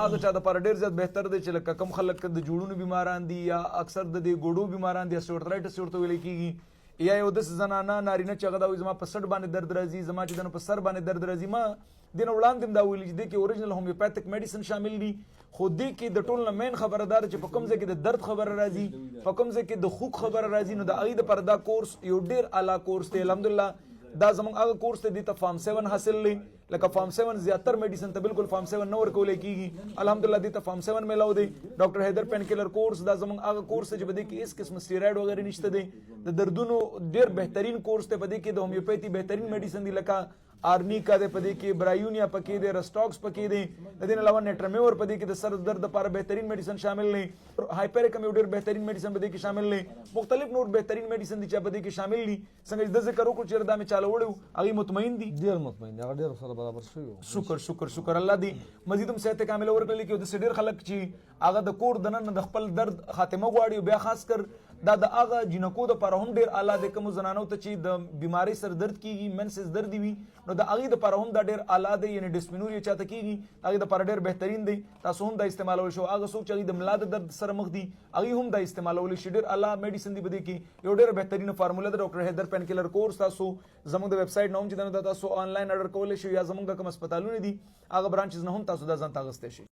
هغه چا د پر ډیر زیات بهتر دی چې لکه کم خلک د جوړونو بیماران دي یا اکثر د دې ګوډو بیماران دي اسټورټرایټس ورته ویل کیږي یا یو د زنانه نارینه چې هغه دا زما په سټ باندې درد راځي زما چې دنه په سر باندې درد راځي ما دین وړاندې دا ویل چې د کې اوریجنل هومیوپیتھک میډیسن شامل دي خو دې کې د ټول نه مین خبردار چې په کوم ځای کې د درد خبر راځي په کوم ځای کې د خوک خبر راځي نو د اغه د پردا کورس یو ډیر اعلی کورس دی الحمدلله دا زمونږ هغه کورس ته د فارم 7 حاصل لې لکه فارم 7 زیاتر میډیسن ته بالکل فارم 7 نور کولې کیږي الحمدلله د فارم 7 ملاو دی ډاکټر حیدر پین کلر کورس دا زمونږ هغه کورس چې بده کې اس قسم سټیراید وغیرہ نشته دی د دردونو ډیر بهترین کورس ته بده کې د هومیوپیتھی بهترین میډیسن دی لکه آرنیکا د پدې کې برایونیا پکې د رسټاکس پکې دي د دې علاوه نیټرمیور پدې کې د سر درد لپاره بهترین میډیسن شامل نه هایپریکم یو ډیر بهترین میډیسن پدې کې شامل نه مختلف نور بهترین میډیسن دي چې پدې کې شامل دي څنګه د ذکر وکړو چې دا مې چالو وړو هغه مطمئن دي ډیر مطمئن دي هغه ډیر سره برابر شوی شکر الله دی مزیدم صحت کامل ورکړل کې د سډیر خلک چې هغه د کور دنن د خپل درد خاتمه غواړي بیا خاص کر دا د هغه جنکو د پر هم ډیر اعلی د کوم زنانو ته چې د بیماری سر درد کیږي منسز درد وي نو د هغه د پر هم دا ډیر اعلی دی یعنی ډسمینوریا چاته کیږي هغه د پر ډیر بهترین دی تاسو هم دا استعمالول شو هغه څوک چې د ملاد درد سره مخ دي هغه هم دا استعمالول شي ډیر اعلی میډیسن دی بده کې یو ډیر بهترین فارموله د ډاکټر حیدر پین کلر کورس تاسو زموږ د ویب سټ نوم چې تاسو آنلاین آرډر کولای شئ یا زموږ د کوم هسپتالونه دي هغه برانچز نه هم تاسو دا ځان تاغسته شي